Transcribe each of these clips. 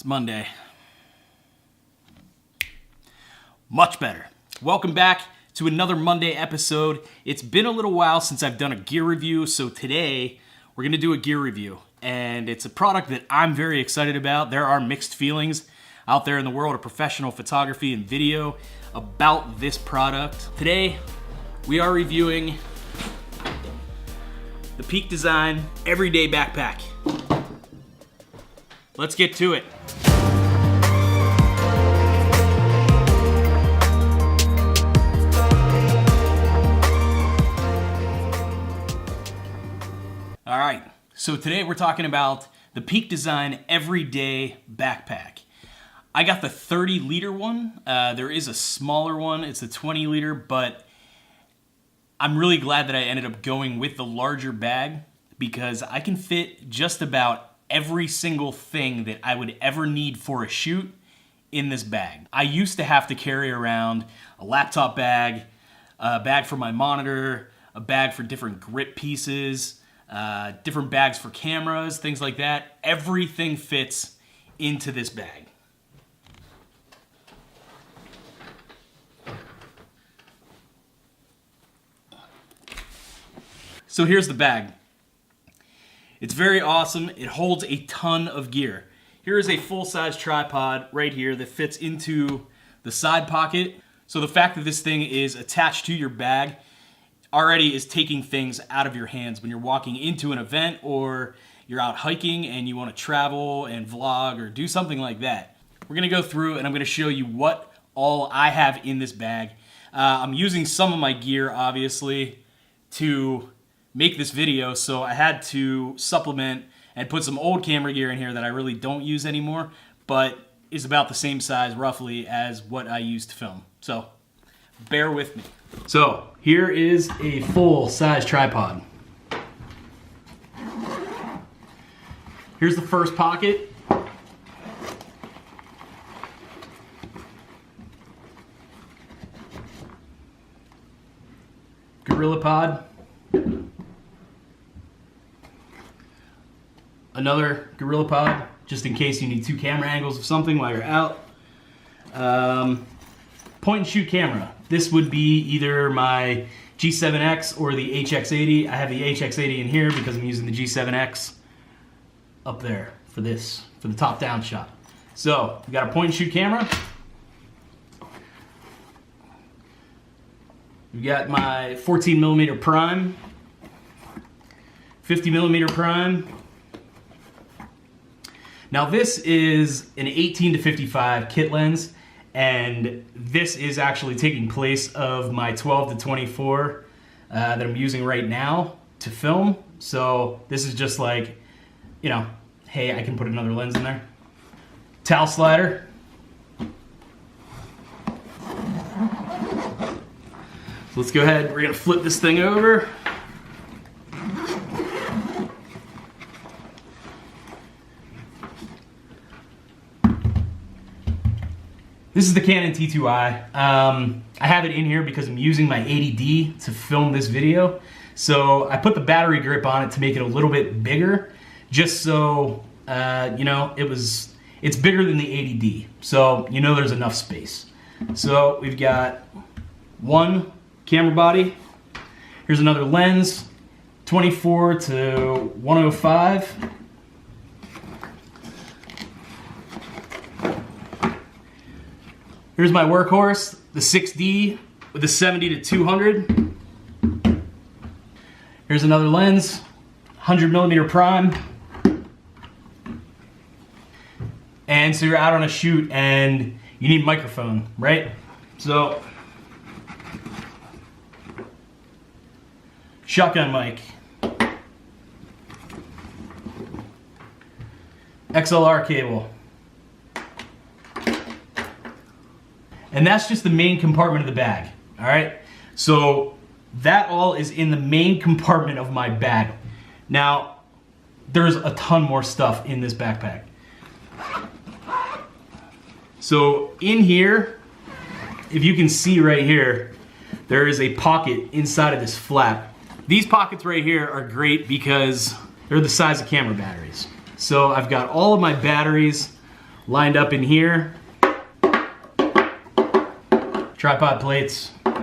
It's Monday. Much better. Welcome back to another Monday episode. It's been a little while since I've done a gear review, so today we're going to do a gear review. And it's a product that I'm very excited about. There are mixed feelings out there in the world of professional photography and video about this product. Today, we are reviewing the Peak Design Everyday Backpack. Let's get to it. All right, so today we're talking about the Peak Design Everyday Backpack. I got the 30-liter one. There is a smaller one. It's a 20-liter, but I'm really glad that I ended up going with the larger bag because I can fit just about every single thing that I would ever need for a shoot in this bag. I used to have to carry around a laptop bag, a bag for my monitor, a bag for different grip pieces, different bags for cameras, things like that. Everything fits into this bag. So here's the bag. It's very awesome. It holds a ton of gear. Here is a full-size tripod right here that fits into the side pocket. So the fact that this thing is attached to your bag already is taking things out of your hands when you're walking into an event or you're out hiking and you want to travel and vlog or do something like that. We're going to go through and I'm going to show you what all I have in this bag. I'm using some of my gear, obviously, to make this video, so I had to supplement and put some old camera gear in here that I really don't use anymore, but is about the same size roughly as what I use to film. So bear with me. So here is a full-size tripod. Here's the first pocket. GorillaPod. Another GorillaPod, just in case you need two camera angles of something while you're out. Point and shoot camera. This would be either my G7X or the HX80. I have the HX80 in here because I'm using the G7X up there for this, for the top-down shot. So, we got a point and shoot camera. We got my 14mm prime, 50mm prime. Now this is an 18 to 55 kit lens, and this is actually taking place of my 12 to 24 that I'm using right now to film. So this is just like, you know, hey, I can put another lens in there. Towel slider. So let's go ahead, we're gonna flip this thing over. This is the Canon T2i. I have it in here because I'm using my 80D to film this video. So I put the battery grip on it to make it a little bit bigger, just so, you know, it's bigger than the 80D. So, you know, there's enough space. So we've got one camera body. Here's another lens, 24 to 105. Here's my workhorse, the 6D with the 70 to 200. Here's another lens, 100mm prime. And so you're out on a shoot and you need a microphone, right? So, shotgun mic. XLR cable. And that's just the main compartment of the bag, all right? So that all is in the main compartment of my bag. Now, there's a ton more stuff in this backpack. So in here, if you can see right here, there is a pocket inside of this flap. These pockets right here are great because they're the size of camera batteries. So I've got all of my batteries, lined up in here. Tripod plates. All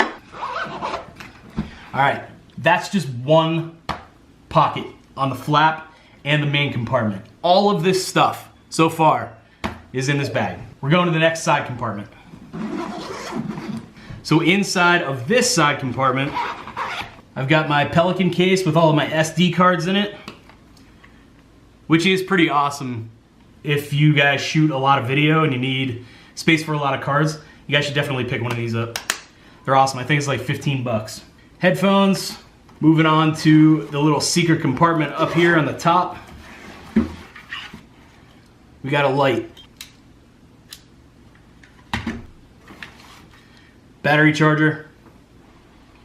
right, that's just one pocket on the flap and the main compartment. All of this stuff so far is in this bag. We're going to the next side compartment. So inside of this side compartment, I've got my Pelican case with all of my SD cards in it, which is pretty awesome. If you guys shoot a lot of video and you need space for a lot of cards, you guys should definitely pick one of these up. They're awesome. I think it's like 15 bucks. Headphones. Moving on to the little secret compartment up here on the top. We got a light. Battery charger.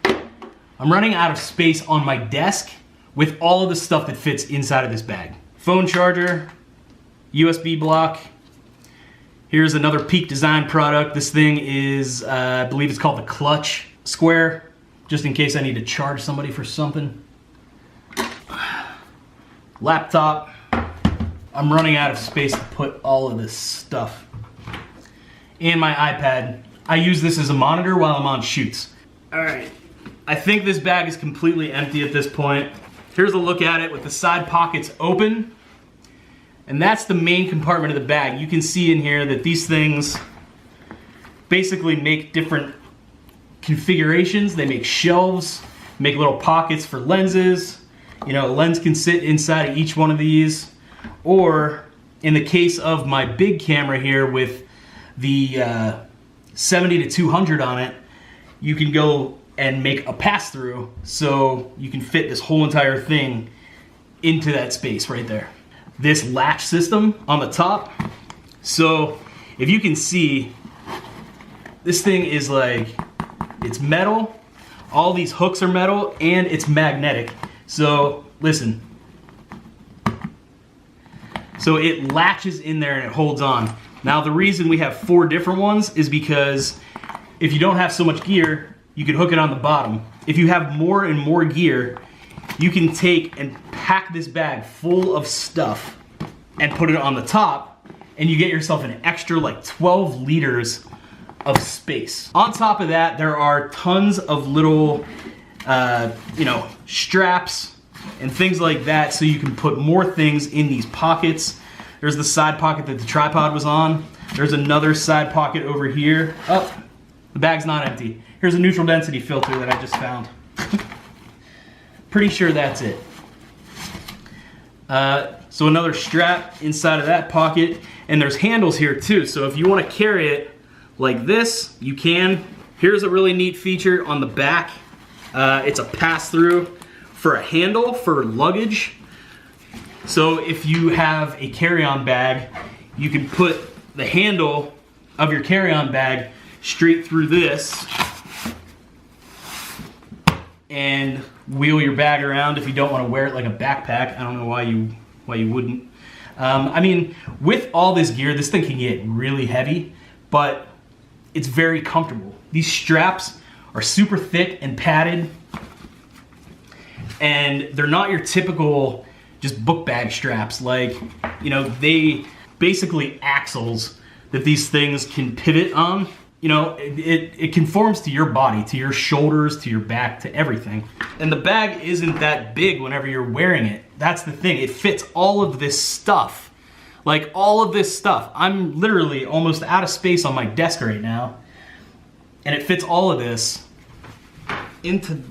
I'm running out of space on my desk with all of the stuff that fits inside of this bag. Phone charger, USB block. Here's another Peak Design product. This thing is, I believe it's called the Clutch Square, just in case I need to charge somebody for something. Laptop. I'm running out of space to put all of this stuff. And my iPad. I use this as a monitor while I'm on shoots. All right, I think this bag is completely empty at this point. Here's a look at it with the side pockets open. And that's the main compartment of the bag. You can see in here that these things basically make different configurations. They make shelves, make little pockets for lenses. You know, a lens can sit inside of each one of these. Or in the case of my big camera here with the 70 to 200 on it, you can go and make a pass-through so you can fit this whole entire thing into that space right there. This latch system on the top. So if you can see, this thing is like, it's metal, all these hooks are metal, and it's magnetic. So listen. So it latches in there and it holds on. Now the reason we have 4 different ones is because if you don't have so much gear, you can hook it on the bottom. If you have more and more gear, you can take and pack this bag full of stuff and put it on the top, and you get yourself an extra like 12 liters of space. On top of that, there are tons of little, you know, straps and things like that, so you can put more things in these pockets. There's the side pocket that the tripod was on. There's another side pocket over here. Oh, the bag's not empty. Here's a neutral density filter that I just found. Pretty sure that's it. So another strap inside of that pocket, and there's handles here too. So if you want to carry it like this, you can. Here's a really neat feature on the back. It's a pass-through for a handle for luggage. So if you have a carry-on bag, you can put the handle of your carry-on bag straight through this and wheel your bag around if you don't want to wear it like a backpack. I don't know why you wouldn't. I mean, with all this gear, this thing can get really heavy, but it's very comfortable. These straps are super thick and padded, and they're not your typical just book bag straps. Like, you know, they basically axles that these things can pivot on. You know, it conforms to your body, to your shoulders, to your back, to everything. And the bag isn't that big whenever you're wearing it. That's the thing. It fits all of this stuff. Like, all of this stuff. I'm literally almost out of space on my desk right now. And it fits all of this into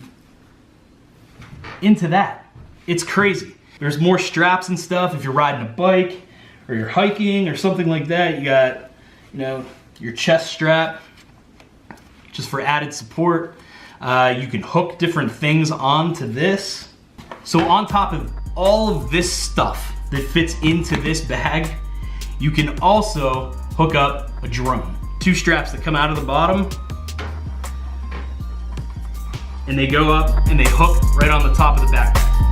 that. It's crazy. There's more straps and stuff if you're riding a bike or you're hiking or something like that. You got, you know, your chest strap, just for added support. You can hook different things onto this. So on top of all of this stuff that fits into this bag, you can also hook up a drone. 2 straps that come out of the bottom, and they go up and they hook right on the top of the backpack.